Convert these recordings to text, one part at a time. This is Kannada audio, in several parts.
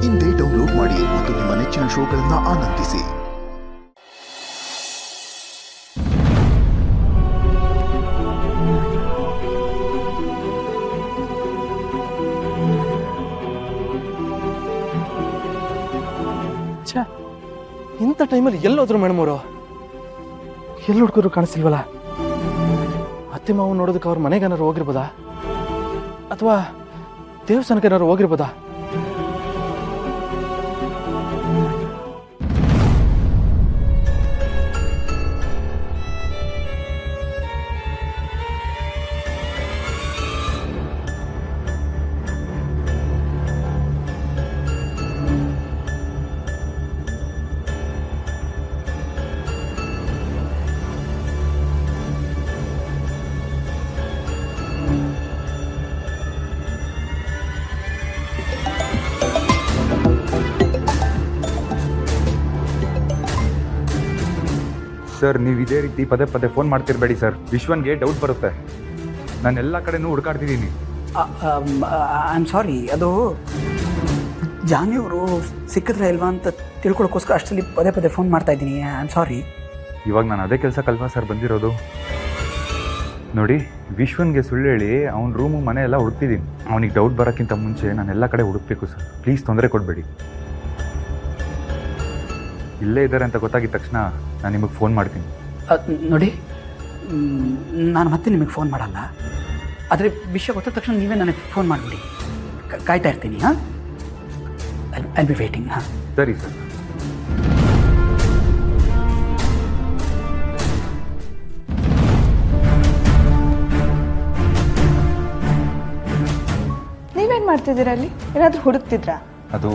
ಇಂದೇ ಡೌನ್ಲೋಡ್ ಮಾಡಿ ಮತ್ತು ನಿಮ್ಮ ನೆಚ್ಚಿನ ಶೋಗಳನ್ನು ಆನಂದಿಸಿ. ಇಂಥ ಟೈಮಲ್ಲಿ ಎಲ್ಲೋದ್ರು ಮೇಡಮ್ ಅವರು ಎಲ್ಲಿ ಹುಡುಗರು ಕಾಣಿಸ್ತಿಲ್ವಲ್ಲ. ಅತ್ತೆ ಮಾವು ನೋಡೋದಕ್ಕೆ ಅವ್ರ ಮನೆಗೇನಾರು ಹೋಗಿರ್ಬೋದಾ ಅಥವಾ ದೇವಸ್ಥಾನಕ್ಕೆ ಏನಾರು ಹೋಗಿರ್ಬೋದಾ? ಸರ್, ನೀವು ಇದೇ ರೀತಿ ಪದೇ ಪದೇ ಫೋನ್ ಮಾಡ್ತಿರ್ಬೇಡಿ ಸರ್. ವಿಶ್ವನ್ಗೆ ಡೌಟ್ ಬರುತ್ತೆ. ನಾನು ಎಲ್ಲ ಕಡೆನೂ ಹುಡುಕಾಡ್ತಿದ್ದೀನಿ. ಐ ಆಮ್ ಸಾರಿ, ಅದು ಜಾನಿಯವರು ಸಿಕ್ಕಿದ್ರೆ ಇಲ್ವಾ ಅಂತ ತಿಳ್ಕೊಳ್ಳೋಕ್ಕೋಸ್ಕರ ಅಷ್ಟರಲ್ಲಿ ಪದೇ ಪದೇ ಫೋನ್ ಮಾಡ್ತಾ ಇದ್ದೀನಿ. I am sorry. ಇವಾಗ ನಾನು ಅದೇ ಕೆಲಸಕ್ಕಲ್ವಾ ಸರ್ ಬಂದಿರೋದು. ನೋಡಿ, ವಿಶ್ವನ್ಗೆ ಸುಳ್ಳು ಹೇಳಿ ಅವ್ನ ರೂಮು ಮನೆ ಎಲ್ಲ ಹುಡುಕ್ತಿದ್ದೀನಿ. ಅವನಿಗೆ ಡೌಟ್ ಬರೋಕ್ಕಿಂತ ಮುಂಚೆ ನಾನು ಎಲ್ಲ ಕಡೆ ಹುಡುಕ್ಬೇಕು ಸರ್. ಪ್ಲೀಸ್ ತೊಂದರೆ ಕೊಡಬೇಡಿ. ಇಲ್ಲೇ ಇದ್ದಾರೆ ಅಂತ ಗೊತ್ತಾಗಿದ ತಕ್ಷಣ ನಾನು ನಿಮಗೆ ಫೋನ್ ಮಾಡ್ತೀನಿ. ನೋಡಿ, ನಾನು ಮತ್ತೆ ನಿಮಗೆ ಫೋನ್ ಮಾಡಲ್ಲ. ಆದರೆ ವಿಷಯ ಗೊತ್ತಾದ ತಕ್ಷಣ ನೀವೇ ನನಗೆ ಫೋನ್ ಮಾಡಿಬಿಡಿ. ಕಾಯ್ತಾ ಇರ್ತೀನಿ. ಹಾಂ, ಐ ಬಿ ವೇಟಿಂಗ್. ಹಾಂ, ಸರಿ ಸರ್. ನೀವೇನು ಮಾಡ್ತಿದ್ದೀರಾ ಅಲ್ಲಿ? ಏನಾದರೂ ಹುಡುಕ್ತಿದ್ರಾ? ಅದು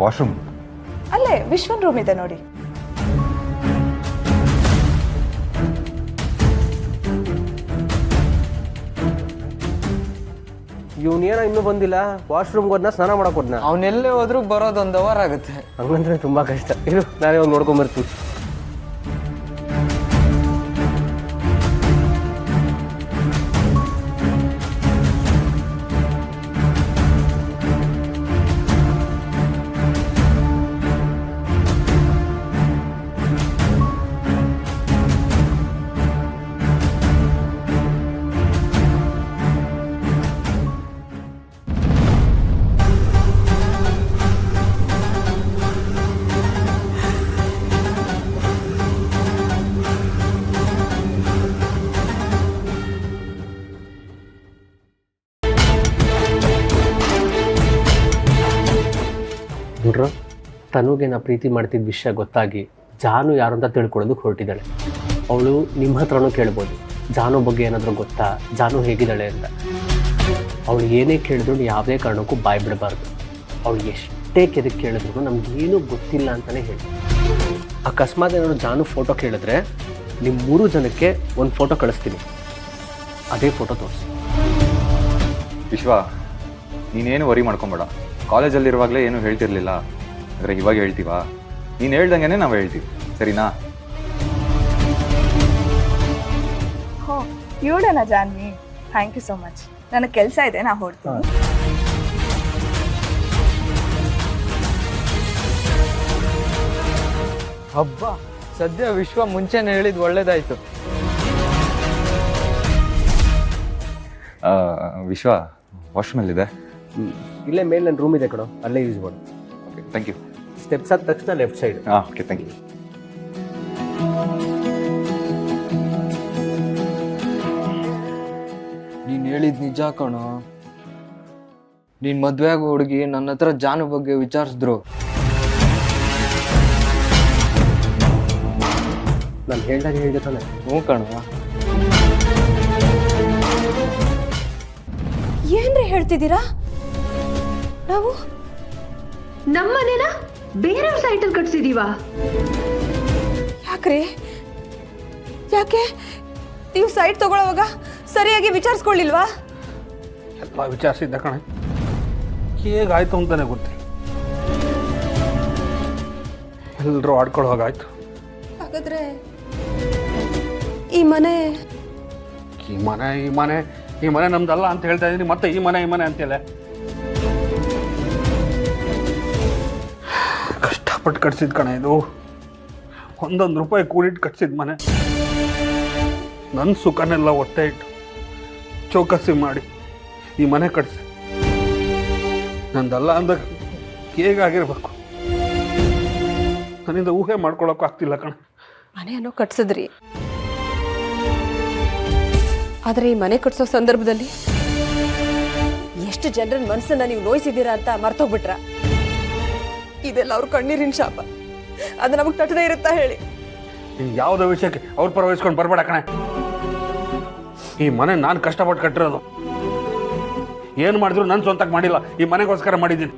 ವಾಶ್ರೂಮ್. ಅಲ್ಲೇ ವಿಶ್ವನ್ ರೂಮ್ ಇದೆ ನೋಡಿ. ಇವನೇನ ಇನ್ನೂ ಬಂದಿಲ್ಲ. ವಾಶ್ರೂಮ್ಗೆ ಹೋದ್ನ, ಸ್ನಾನ ಮಾಡಕ್ಕೆ ಹೋದ್ನ. ಅವನೆಲ್ಲೇ ಹೋದ್ರೂ ಬರೋದೊಂದು ಅವರ್ ಆಗುತ್ತೆ. ಹಂಗಂದ್ರೆ ತುಂಬ ಕಷ್ಟ. ಇದು ನಾನೇ ಒಂದು ನೋಡ್ಕೊಂಬರ್ತೀನಿ. ನೋಡ್ರು, ತನುಗೆ ನಾ ಪ್ರೀತಿ ಮಾಡ್ತಿದ್ದ ವಿಷಯ ಗೊತ್ತಾಗಿ ಜಾನು ಯಾರು ಅಂತ ತಿಳ್ಕೊಳ್ಳೋದಕ್ಕೆ ಹೊರಟಿದ್ದಾಳೆ. ಅವಳು ನಿಮ್ಮ ಹತ್ರನೂ ಕೇಳ್ಬೋದು, ಜಾನು ಬಗ್ಗೆ ಏನಾದರೂ ಗೊತ್ತಾ, ಜಾನು ಹೇಗಿದ್ದಾಳೆ ಅಂತ. ಅವಳು ಏನೇ ಕೇಳಿದ್ರು ಯಾವುದೇ ಕಾರಣಕ್ಕೂ ಬಾಯಿ ಬಿಡಬಾರ್ದು. ಅವಳು ಎಷ್ಟೇ ಕೆದಕ್ಕೆ ಕೇಳಿದ್ರು ನಮಗೇನೂ ಗೊತ್ತಿಲ್ಲ ಅಂತಲೇ ಹೇಳಿ. ಅಕಸ್ಮಾತ್ ಏನಾದ್ರು ಜಾನು ಫೋಟೋ ಕೇಳಿದ್ರೆ ನಿಮ್ಮ 3 ಜನಕ್ಕೆ ಒಂದು ಫೋಟೋ ಕಳಿಸ್ತೀನಿ. ಅದೇ ಫೋಟೋ ತೋರಿಸಿ. ವಿಶ್ವ, ನೀನೇನು ವರಿ ಮಾಡ್ಕೊಬೇಡ. ಕಾಲೇಜಲ್ಲಿರುವಾಗಲೇ ಏನೂ ಹೇಳ್ತಿರ್ಲಿಲ್ಲ, ಅಂದರೆ ಇವಾಗ ಹೇಳ್ತೀವಾ? ನೀನು ಹೇಳ್ದಂಗೆ ನಾವು ಹೇಳ್ತೀವಿ, ಸರಿನಾ? ಹೋ, ಇವಳೇನಾ Janvi? Thank you so much. ನನಗೆ ಕೆಲಸ ಇದೆ, ನಾ ಹೊರಡ್ತೀನಿ. ಹಬ್ಬ, ಸದ್ಯ ವಿಶ್ವ ಮುಂಚೆನೇ ಹೇಳಿದ್ ಒಳ್ಳೇದಾಯ್ತು. ವಿಶ್ವ, ವಾಶ್ರೂಮಲ್ಲಿದೆ. ಇಲ್ಲೇ ಮೇಲೆ ನನ್ನ ರೂಮ್ ಇದೆ ಕಣೋ, ಅಲ್ಲೇ ಯೂಸ್ ಮಾಡು. Okay, thank you. ಸ್ಟೆಪ್ಸ್ ಆದ ತಕ್ಷಣ ಲೆಫ್ಟ್ ಸೈಡ್. ಹಾಂ, ಓಕೆ, ಥ್ಯಾಂಕ್ ಯು. ನೀನು ಹೇಳಿದ್ ನಿಜ ಕಣೋ. ನೀನು ಮದುವೆ ಆಗೋ ಹುಡುಗಿ ನನ್ನ ಹತ್ರ ಜಾನು ಬಗ್ಗೆ ವಿಚಾರಿಸಿದ್ರು. ನಾನು ಹೇಳ್ದಾಗ ಹೇಳಿದೆ ತಾನೆ. ಹ್ಞೂ ಕಣೋ. ಏನ್ರಿ ಹೇಳ್ತಿದ್ದೀರಾ? ನಾವು ನಮ್ಮನೇನ ಬೇರೆ ಸೈಟಲ್ಲಿ ಕಟ್ಸಿದೀವ. ಯಾಕ್ರಿ? ಯಾಕೆ ನೀವು ಸೈಟ್ ತಗೊಳ್ಳೋವಾಗ ಸರಿಯಾಗಿ ವಿಚಾರಿಸ್ಕೊಳ್ಳಿಲ್ವಾ? ಎಲ್ಲ ವಿಚಾರಿಸಿದ್ದ ಕಣೆ, ಹೇಗಾಯ್ತು ಅಂತಾನೆ ಗೊತ್ತಿಲ್ಲ. ಎಲ್ಲರೂ ಆಡ್ಕೊಳ್ಳೋ ಹಾಗಾಯ್ತು. ಹಾಗಾದ್ರೆ ಈ ಮನೆ ಈ ಮನೆ ನಮ್ದಲ್ಲ ಅಂತ ಹೇಳ್ತಾ ಇದೀನಿ, ಮತ್ತೆ ಈ ಮನೆ ಅಂತೆಲ್ಲ. ಕಷ್ಟಪಟ್ಟು ಕಟ್ಸಿದ ಕಣೆ ಇದು. ಒಂದೊಂದು ರೂಪಾಯಿ ಕೂಡಿಟ್ಟು ಕಟ್ಸಿದ ಮನೆ. ನನ್ನ ಸುಖನೆಲ್ಲ ಹೊಟ್ಟೆ ಇಟ್ಟು ಚೌಕಸಿ ಮಾಡಿ ಈ ಮನೆ ಕಟ್ಸಿ. ನಂದಲ್ಲ ಅಂದಾಗ ಹೇಗಾಗಿರ್ಬೇಕು ನನ್ನಿಂದ ಊಹೆ ಮಾಡ್ಕೊಳಕ್ಕೂ ಆಗ್ತಿಲ್ಲ ಕಣ. ಮನೆಯನ್ನು ಕಟ್ಸಿದ್ರಿ, ಆದರೆ ಈ ಮನೆ ಕಟ್ಸೋ ಸಂದರ್ಭದಲ್ಲಿ ಎಷ್ಟು ಜನರ ಮನಸ್ಸನ್ನ ನೀವು ನೋಯಿಸಿದ್ದೀರಾ ಅಂತ ಮರ್ತೋಗ್ಬಿಟ್ರ? ಇದೆಲ್ಲ ಅವ್ರ ಕಣ್ಣೀರಿನ ಶಾಪ. ಅದು ನಮಗೆ ತಟ್ಟದೇ ಇರುತ್ತಾ ಹೇಳಿ? ನೀನು ಯಾವುದೋ ವಿಷಯಕ್ಕೆ ಅವ್ರ ಪರ ವಹಿಸ್ಕೊಂಡು ಬರಬೇಡ ಕಣೆ. ಈ ಮನೆ ನಾನು ಕಷ್ಟಪಟ್ಟು ಕಟ್ಟಿರೋದು. ಏನು ಮಾಡಿದ್ರು ನನ್ನ ಸ್ವಂತಕ್ಕೆ ಮಾಡಿಲ್ಲ, ಈ ಮನೆಗೋಸ್ಕರ ಮಾಡಿದ್ದೀನಿ.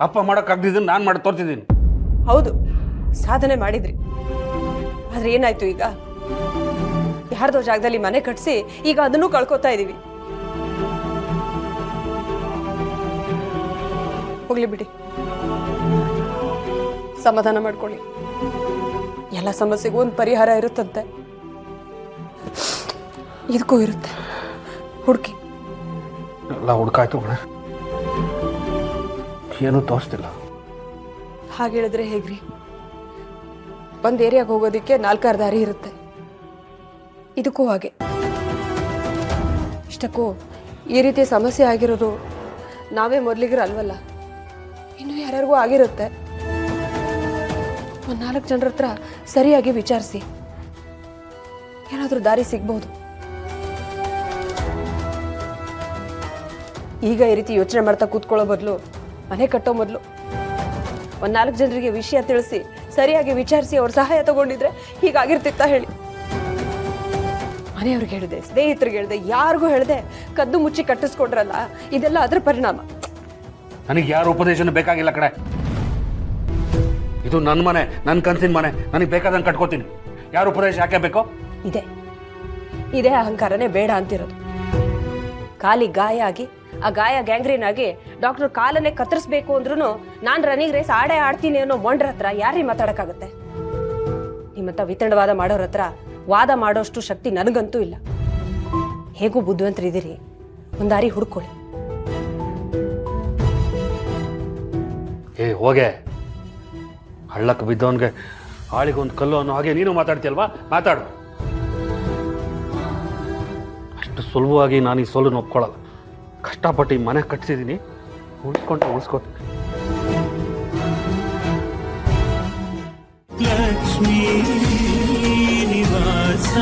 ಅಪ್ಪ ಮಾಡೋಕ್ಕಾಗ್ದಿದ್ದೀನಿ, ನಾನು ಮಾಡಿ ತೋರ್ತಿದ್ದೀನಿ. ಹೌದು, ಸಾಧನೆ ಮಾಡಿದ್ರಿ. ಆದ್ರೆ ಏನಾಯ್ತು ಈಗ? ಯಾರ್ದೋ ಜಾಗದಲ್ಲಿ ಮನೆ ಕಟ್ಸಿ ಈಗ ಅದನ್ನು ಕಳ್ಕೊತಾ ಇದೀವಿ. ಹೋಗ್ಲಿ ಬಿಡಿ, ಸಮಾಧಾನ ಮಾಡ್ಕೊಳ್ಳಿ. ಎಲ್ಲ ಸಮಸ್ಯೆಗೂ ಒಂದು ಪರಿಹಾರ ಇರುತ್ತಂತೆ, ಇದಕ್ಕೂ ಇರುತ್ತೆ. ಹುಡುಕಿ. ಎಲ್ಲ ಹುಡುಕಾಯ್ತು ಕಣೆ, ಏನೂ ತೋರಿಸ್ತಿಲ್ಲ. ಹಾಗೆ ಹೇಳಿದ್ರೆ ಹೇಗ್ರಿ? ಒಂದ್ ಏರಿಯಾಗ ಹೋಗೋದಿಕ್ಕೆ 4-6 ದಾರಿ ಇರುತ್ತೆ. ಇದಕ್ಕೂ ಹಾಗೆ. ಇಷ್ಟಕ್ಕೂ ಈ ರೀತಿ ಸಮಸ್ಯೆ ಆಗಿರೋದು ನಾವೇ ಮೊದಲಿಗರು ಅಲ್ವಲ್ಲ, ಇನ್ನು ಯಾರ್ಯಾರಿಗೂ ಆಗಿರುತ್ತೆ. ಒಂದು 4 ಜನರ ಹತ್ರ ಸರಿಯಾಗಿ ವಿಚಾರಿಸಿ, ಏನಾದರೂ ದಾರಿ ಸಿಗ್ಬಹುದು. ಈಗ ಈ ರೀತಿ ಯೋಚನೆ ಮಾಡ್ತಾ ಕೂತ್ಕೊಳ್ಳೋ ಬದಲು ಮನೆ ಕಟ್ಟೋ ಮೊದಲು ಒಂದು 4 ಜನರಿಗೆ ವಿಷಯ ತಿಳಿಸಿ ಸರಿಯಾಗಿ ವಿಚಾರಿಸಿ ಅವ್ರ ಸಹಾಯ ತಗೊಂಡಿದ್ರೆ ಹೀಗಾಗಿರ್ತಿತ್ತ ಹೇಳಿ? ಮನೆಯವ್ರಿಗೆ ಹೇಳಿದೆ, ಸ್ನೇಹಿತರಿಗೆ ಹೇಳಿದೆ, ಯಾರಿಗೂ ಹೇಳಿದೆ ಕದ್ದು ಮುಚ್ಚಿ ಕಟ್ಟಿಸ್ಕೊಂಡ್ರಲ್ಲ, ಇದೆಲ್ಲ ಅದ್ರ ಪರಿಣಾಮ. ನನಗೆ ಯಾರು ಉಪದೇಶನೂ ಬೇಕಾಗಿಲ್ಲ ಕಡೆ. ಇದು ನನ್ನ ಮನೆ, ನನ್ನ ಕನಸಿನ ಮನೆ. ನನಗೆ ಬೇಕಾದಂಗೆ ಕಟ್ಕೋತೀನಿ. ಯಾರು ಉಪದೇಶ ಯಾಕೆ ಬೇಕೋ? ಇದೇ ಅಹಂಕಾರನೇ ಬೇಡ ಅಂತಿರೋದು. ಕಾಲಿಗೆ ಗಾಯ ಆಗಿ ಆ ಗಾಯ ಗ್ಯಾಂಗ್ರೀನ್ ಆಗಿ ಡಾಕ್ಟರ್ ಕಾಲನ್ನೇ ಕತ್ತರಿಸ್ಬೇಕು ಅಂದ್ರೂ ನಾನು ರನ್ನಿಂಗ್ ರೇಸ್ ಆಡ್ತೀನಿ ಅನ್ನೋ ಮೊಂಡ್ರ ಹತ್ರ ಯಾರೀ ಮಾತಾಡಕ್ಕಾಗತ್ತೆ? ನಿಮ್ಮತ್ತ ವಿತಂಡವಾದ ಮಾಡೋರ ಹತ್ರ ವಾದ ಮಾಡೋಷ್ಟು ಶಕ್ತಿ ನನಗಂತೂ ಇಲ್ಲ. ಹೇಗೂ ಬುದ್ಧಿವಂತರಿದ್ದೀರಿ, ಒಂದು ದಾರಿ ಹುಡ್ಕೊಳ್ಳಿ. ಹೋಗೆ, ಹಳ್ಳಕ್ಕೆ ಬಿದ್ದವನ್ಗೆ ಆಳಿಗೊಂದು ಕಲ್ಲು ಅನ್ನೋ ಹಾಗೆ ನೀನು ಮಾತಾಡ್ತೀಯಲ್ವಾ? ಮಾತಾಡು. ಅಷ್ಟು ಸುಲಭವಾಗಿ ನಾನು ಈ ಸೋಲನ್ನು ಒಪ್ಕೊಳ್ಳಲ್ಲ. ಕಷ್ಟಪಟ್ಟು ಈ ಮನೆ ಕಟ್ಸಿದ್ದೀನಿ, ಉಳಿಸ್ಕೋತೀನಿ. ಲಕ್ಷ್ಮೀ ನಿವಾಸ